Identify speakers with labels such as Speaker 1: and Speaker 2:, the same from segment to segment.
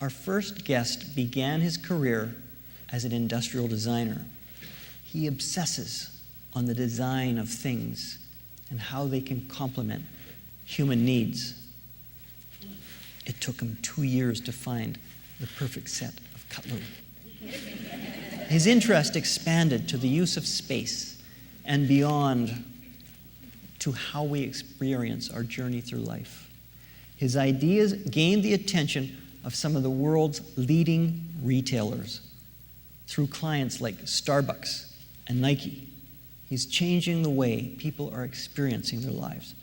Speaker 1: Our first guest began his career as an industrial designer. He obsesses on the design of things and how they can complement human needs. It took him 2 years to find the perfect set of cutlery. His interest expanded to the use of space and beyond to how we experience our journey through life. His ideas gained the attention of some of the world's leading retailers through clients like Starbucks and Nike. He's changing the way people are experiencing their lives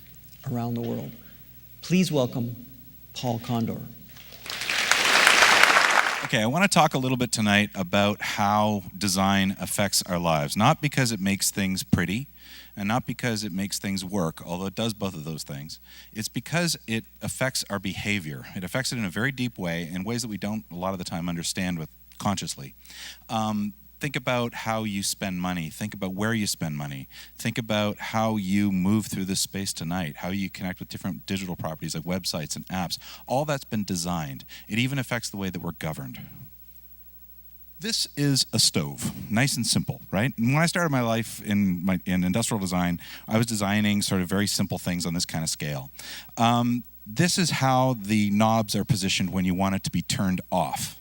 Speaker 1: around the world. Please welcome Paul Conder.
Speaker 2: Okay, I want to talk a little bit tonight about how design affects our lives. Not because it makes things pretty, and not because it makes things work, although it does both of those things. It's because it affects our behavior. It affects it in a very deep way, in ways that we don't a lot of the time understand consciously. Think about how you spend money. Think about where you spend money. Think about how you move through this space tonight, how you connect with different digital properties like websites and apps. All that's been designed. It even affects the way that we're governed. This is a stove, nice and simple, right? And when I started my life in industrial design, I was designing sort of very simple things on this kind of scale. This is how the knobs are positioned when you want it to be turned off.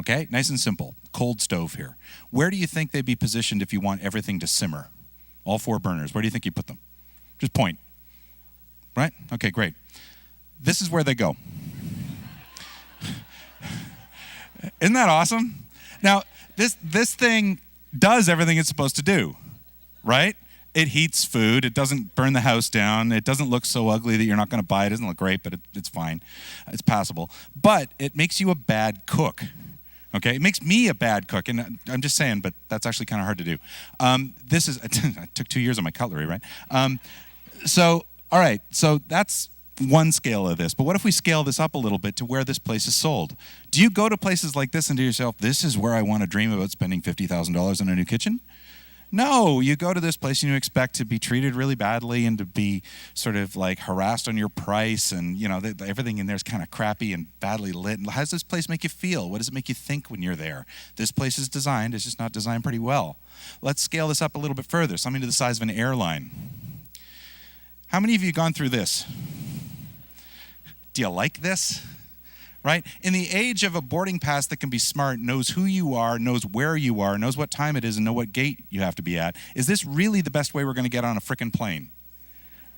Speaker 2: Okay, nice and simple. Cold stove here. Where do you think they'd be positioned if you want everything to simmer? All 4 burners. Where do you think you put them? Just point. Right? Okay, great. This is where they go. Isn't that awesome? Now, this thing does everything it's supposed to do, right? It heats food. It doesn't burn the house down. It doesn't look so ugly that you're not going to buy it. It doesn't look great, but it's fine. It's passable. But it makes you a bad cook. Okay, it makes me a bad cook, and I'm just saying, but that's actually kind of hard to do. I took 2 years on my cutlery, right? All right, so that's one scale of this, but what if we scale this up a little bit to where this place is sold? Do you go to places like this and do yourself, this is where I want to dream about spending $50,000 on a new kitchen? No, you go to this place and you expect to be treated really badly and to be sort of like harassed on your price, and everything in there is kind of crappy and badly lit. And how does this place make you feel? What does it make you think when you're there? This place is designed, it's just not designed pretty well. Let's scale this up a little bit further, something to the size of an airline. How many of you have gone through this? Do you like this? Right? In the age of a boarding pass that can be smart, knows who you are, knows where you are, knows what time it is, and know what gate you have to be at, is this really the best way we're going to get on a frickin' plane?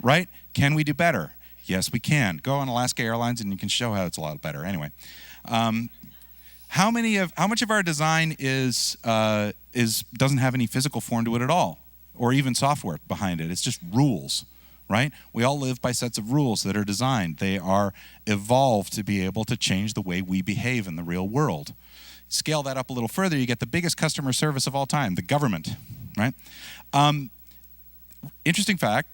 Speaker 2: Right? Can we do better? Yes, we can. Go on Alaska Airlines and you can show how it's a lot better. Anyway, how much of our design doesn't have any physical form to it at all, or even software behind it? It's just rules. Right? We all live by sets of rules that are designed. They are evolved to be able to change the way we behave in the real world. Scale that up a little further, you get the biggest customer service of all time, the government, right? Interesting fact,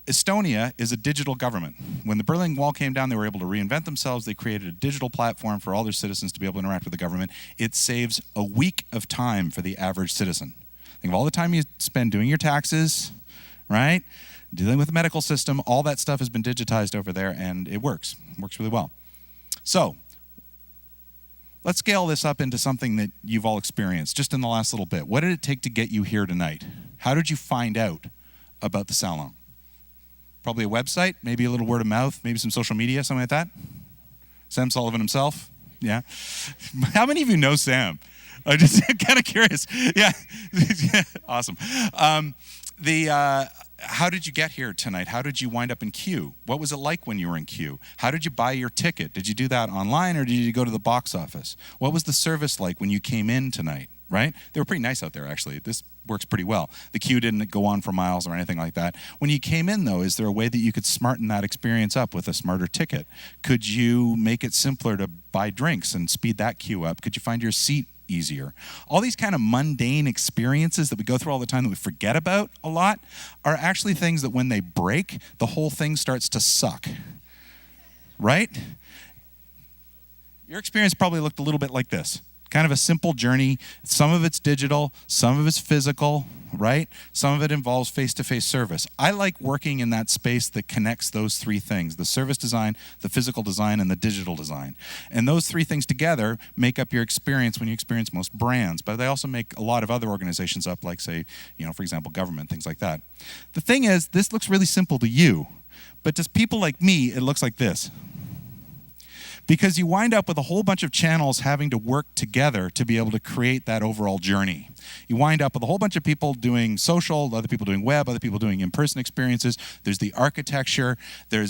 Speaker 2: Estonia is a digital government. When the Berlin Wall came down, they were able to reinvent themselves. They created a digital platform for all their citizens to be able to interact with the government. It saves a week of time for the average citizen. Think of all the time you spend doing your taxes, right? Dealing with the medical system, all that stuff has been digitized over there, and it works. It works really well. So, let's scale this up into something that you've all experienced just in the last little bit. What did it take to get you here tonight? How did you find out about the Salon? Probably a website, maybe a little word of mouth, maybe some social media, something like that? Sam Sullivan himself? Yeah. How many of you know Sam? I'm just kind of curious. Yeah. Awesome. How did you get here tonight? How did you wind up in queue? What was it like when you were in queue? How did you buy your ticket? Did you do that online or did you go to the box office? What was the service like when you came in tonight, right? They were pretty nice out there, actually. This works pretty well. The queue didn't go on for miles or anything like that. When you came in, though, is there a way that you could smarten that experience up with a smarter ticket? Could you make it simpler to buy drinks and speed that queue up? Could you find your seat easier? All these kind of mundane experiences that we go through all the time that we forget about a lot are actually things that when they break, the whole thing starts to suck. Right? Your experience probably looked a little bit like this. Kind of a simple journey. Some of it's digital, some of it's physical, right? Some of it involves face-to-face service. I like working in that space that connects those three things, the service design, the physical design, and the digital design. And those three things together make up your experience when you experience most brands, but they also make a lot of other organizations up, like, say, for example, government, things like that. The thing is, this looks really simple to you, but to people like me, it looks like this. Because you wind up with a whole bunch of channels having to work together to be able to create that overall journey. You wind up with a whole bunch of people doing social, other people doing web, other people doing in-person experiences. There's the architecture.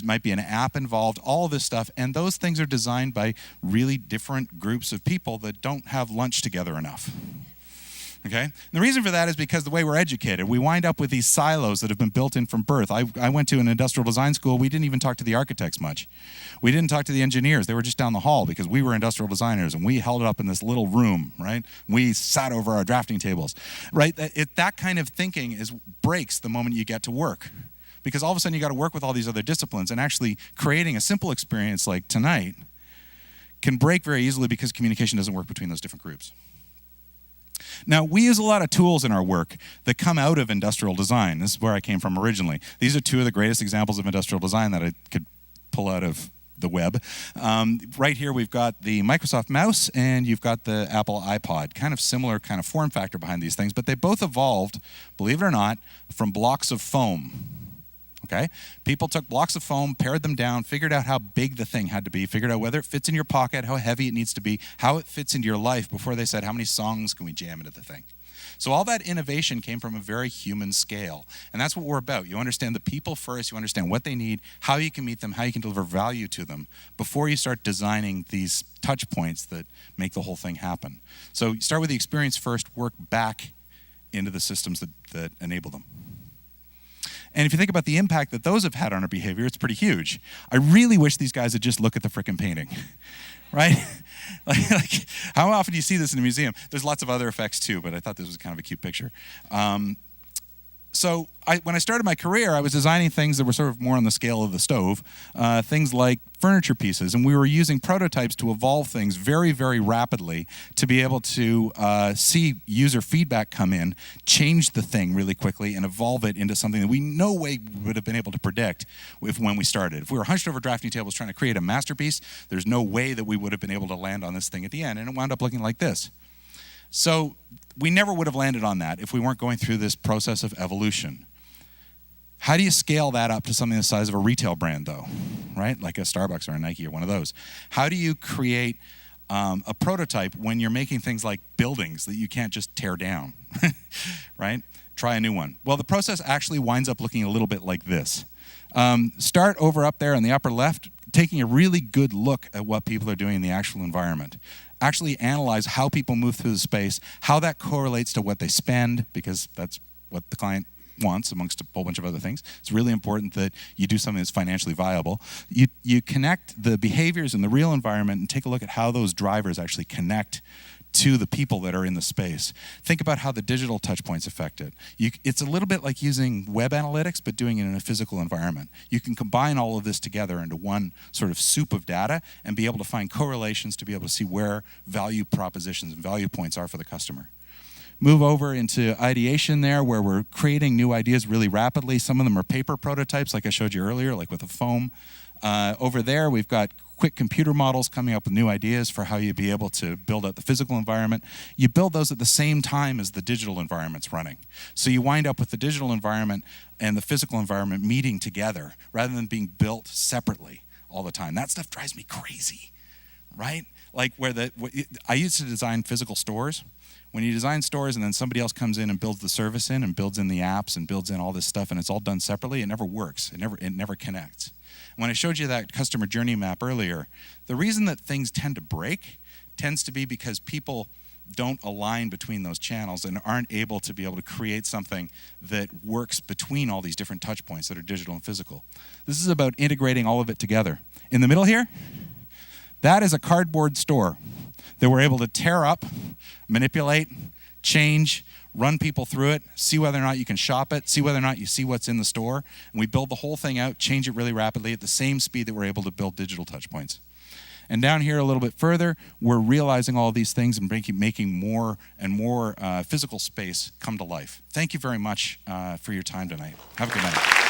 Speaker 2: Might be an app involved, all of this stuff. And those things are designed by really different groups of people that don't have lunch together enough. Okay? And the reason for that is because the way we're educated, we wind up with these silos that have been built in from birth. I went to an industrial design school. We didn't even talk to the architects much. We didn't talk to the engineers. They were just down the hall because we were industrial designers, and we held it up in this little room, right? We sat over our drafting tables, right? That kind of thinking breaks the moment you get to work, because all of a sudden you got to work with all these other disciplines, and actually creating a simple experience like tonight can break very easily because communication doesn't work between those different groups. Now, we use a lot of tools in our work that come out of industrial design. This is where I came from originally. These are two of the greatest examples of industrial design that I could pull out of the web. Right here, we've got the Microsoft mouse, and you've got the Apple iPod. Kind of similar kind of form factor behind these things, but they both evolved, believe it or not, from blocks of foam. Okay? People took blocks of foam, pared them down, figured out how big the thing had to be, figured out whether it fits in your pocket, how heavy it needs to be, how it fits into your life before they said, how many songs can we jam into the thing? So all that innovation came from a very human scale. And that's what we're about. You understand the people first, you understand what they need, how you can meet them, how you can deliver value to them before you start designing these touch points that make the whole thing happen. So you start with the experience first, work back into the systems that enable them. And if you think about the impact that those have had on our behavior, it's pretty huge. I really wish these guys would just look at the frickin' painting, right? like, how often do you see this in a museum? There's lots of other effects too, but I thought this was kind of a cute picture. So when I started my career, I was designing things that were sort of more on the scale of the stove, things like furniture pieces, and we were using prototypes to evolve things very, very rapidly to be able to see user feedback come in, change the thing really quickly, and evolve it into something that we no way would have been able to predict when we started. If we were hunched over drafting tables trying to create a masterpiece, there's no way that we would have been able to land on this thing at the end, and it wound up looking like this. So we never would have landed on that if we weren't going through this process of evolution. How do you scale that up to something the size of a retail brand, though, right? Like a Starbucks or a Nike or one of those. How do you create a prototype when you're making things like buildings that you can't just tear down, right? Try a new one. Well, the process actually winds up looking a little bit like this. Start over up there in the upper left, taking a really good look at what people are doing in the actual environment. Actually analyze how people move through the space, how that correlates to what they spend, because that's what the client wants amongst a whole bunch of other things. It's really important that you do something that's financially viable. You connect the behaviors in the real environment and take a look at how those drivers actually connect to the people that are in the space. Think about how the digital touch points affect it. It's a little bit like using web analytics, but doing it in a physical environment. You can combine all of this together into one sort of soup of data and be able to find correlations to be able to see where value propositions and value points are for the customer. Move over into ideation there, where we're creating new ideas really rapidly. Some of them are paper prototypes, like I showed you earlier, like with a foam. Over there, we've got quick computer models coming up with new ideas for how you'd be able to build out the physical environment. You build those at the same time as the digital environment's running. So you wind up with the digital environment and the physical environment meeting together rather than being built separately all the time. That stuff drives me crazy, right? Like I used to design physical stores. When you design stores and then somebody else comes in and builds the service in and builds in the apps and builds in all this stuff and it's all done separately, it never works. It never connects. When I showed you that customer journey map earlier, the reason that things tend to break tends to be because people don't align between those channels and aren't able to be able to create something that works between all these different touch points that are digital and physical. This is about integrating all of it together. In the middle here, that is a cardboard store that we're able to tear up, manipulate, change, run people through it, see whether or not you can shop it, see whether or not you see what's in the store, and we build the whole thing out, change it really rapidly at the same speed that we're able to build digital touch points. And down here a little bit further, we're realizing all these things and making more and more physical space come to life. Thank you very much for your time tonight. Have a good night.